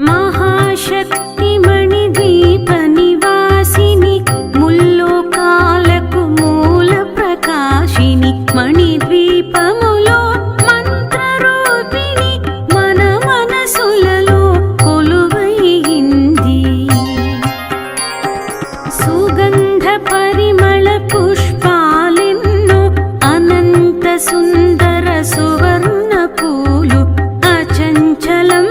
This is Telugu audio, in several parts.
महाशक्ति मणिद्वीप निवासिनि मुल्लोकाలకు मूल प्रकाशिनि मणिद्वीपमुलो మంత్రరూపిణి మన మనసులలో కొలువైంది సుగంధ పరిమళ పుష్పాలెన్నో అనంత సుందర సువర్ణ పూలు అచంచలం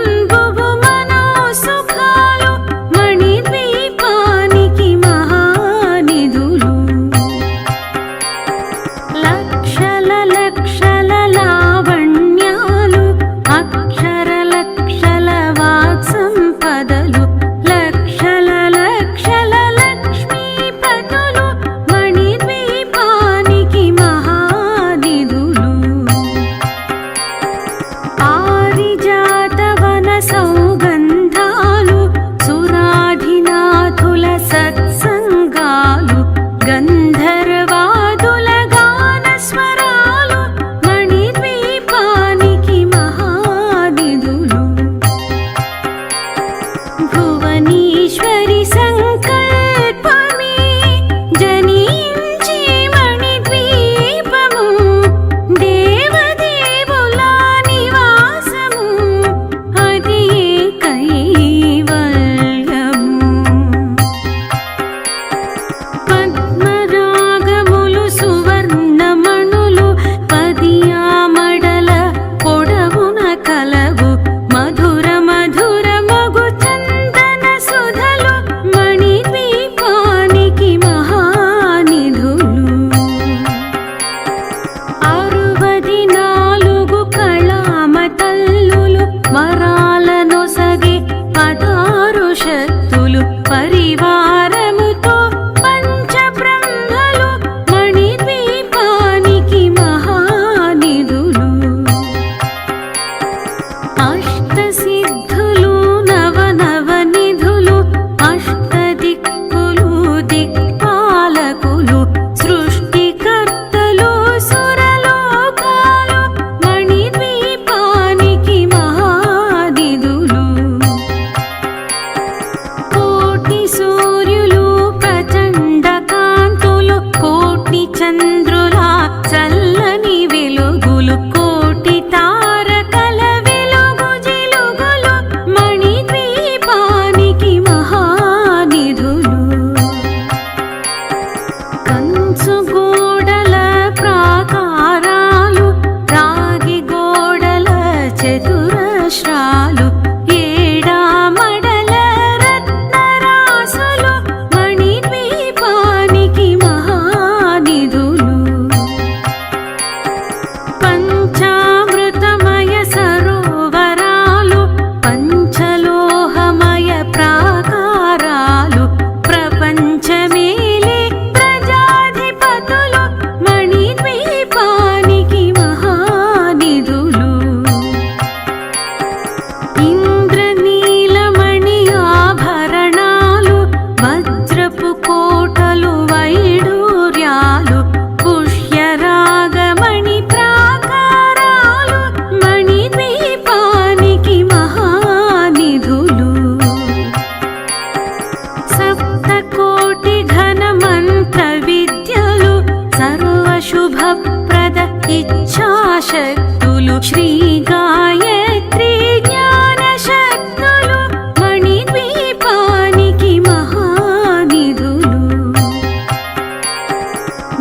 ఇచ్ఛాశక్తులు శ్రీ గాయత్రి జ్ఞానశక్తులు మణిద్వీపానికి మహానిధులు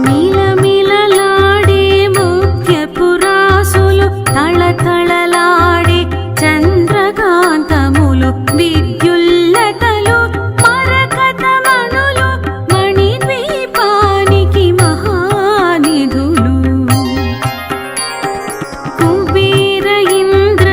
మిలమిలలాడే ముత్యపురాసులు తళతళలాడే చంద్రకాంతములు విద్యుల్లతలు మరకతమణులు మణిద్వీపానికి మహానిధులు కుబేర ఇంద్ర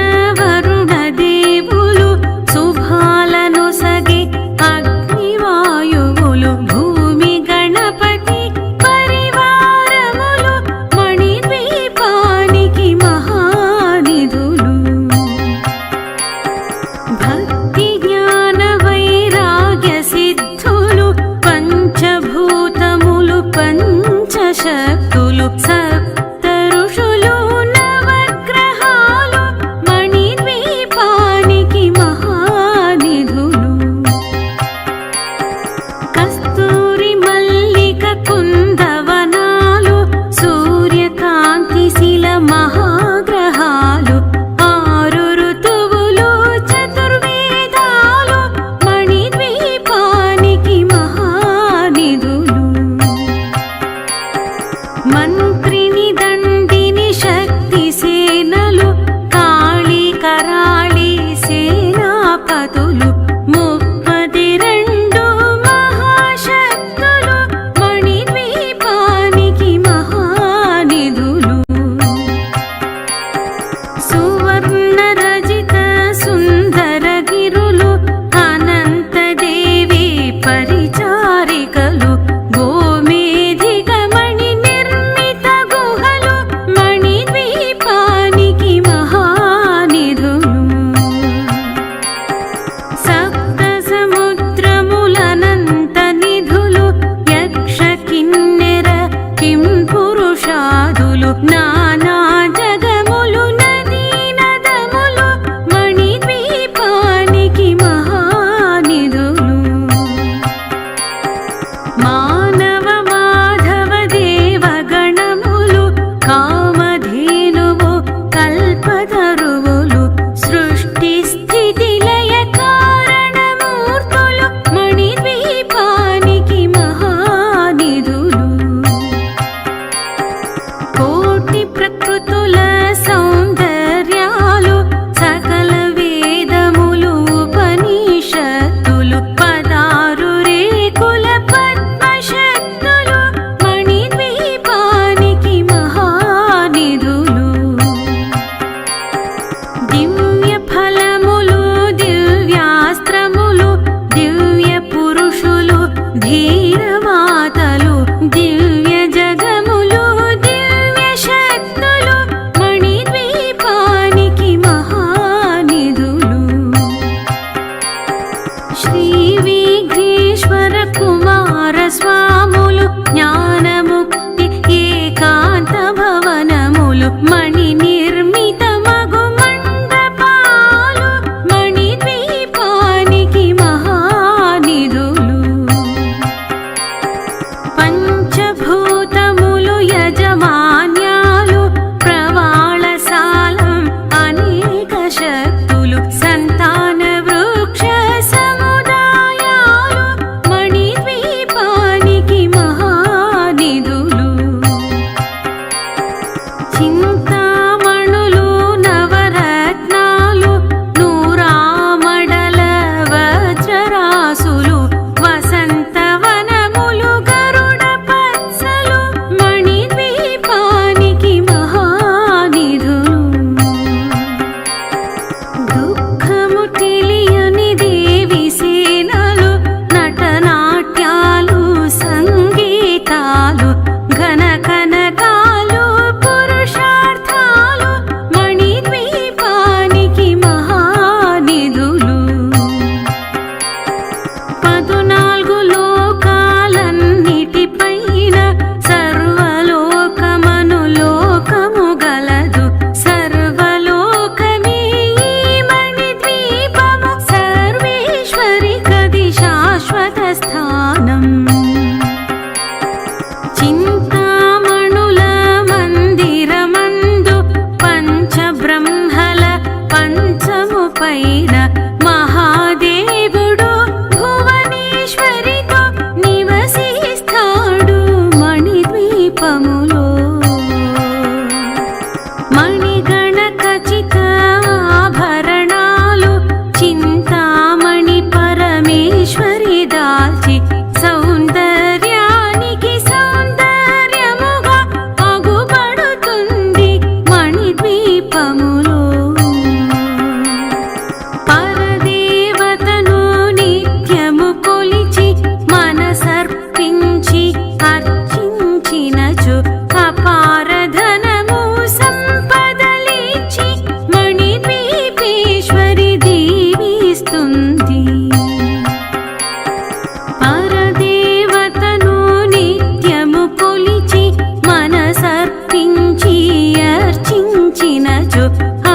కొలువైన మహాదేవుడు భువనేశ్వరితో నివసిస్తాడు మణిద్వీపములో. మణిగణ ఖచిత ఆభరణాలు చింతామణి పరమేశ్వరి దాల్చి సౌందర్యానికి సౌందర్యముగా అగుపడుతుంది మణిద్వీపములో. పరదేవతను నిత్యము కొలిచి మనసర్పించి అర్చించినచో అపార ధనము సంపదలిచ్చి మణిద్వీపేశ్వరి దీవిస్తుంది. పరదేవతను నిత్యము కొలిచి మనసర్పించి అర్చించినచో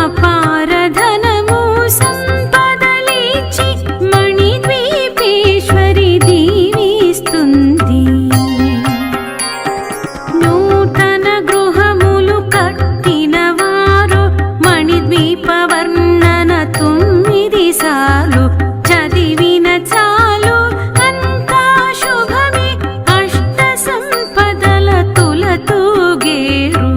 అపార ధనము సంపదలిచ్చి మణిద్వీపేశ్వరి దీవిస్తుంది. నూతన గృహములు కట్టిన వారు మణిద్వీప వర్ణన 9 సార్లు చదివిన చాలు అంతా శుభమే అష్ట సంపదల తులతూగేరు.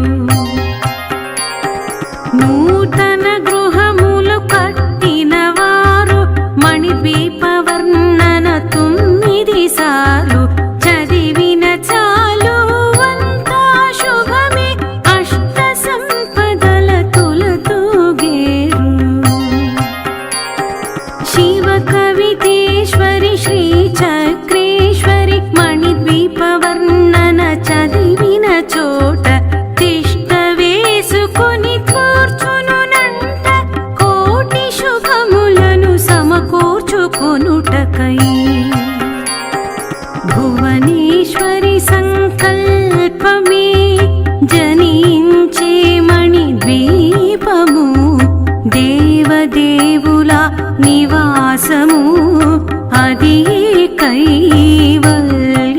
నూతన గృహములు కట్టిన వారు మణిద్వీప వర్ణన 9 సార్లు చదివిన చాలు అంతా శుభమే అష్ట సంపదల తులతూగేరు. శివ కవితేశ్వరి శ్రీ చక్రేశ్వరి మణిద్వీప వర్ణన చదివిన చోట తిష్ట వేసుకొని కూర్చునునంట కోటి శుభములను సమకూర్చుకొనుటకై. భువనేశ్వరి సంకల్పమే జనించే మణిద్వీపము దేవదేవుల నివాసము అది కైవల్యము.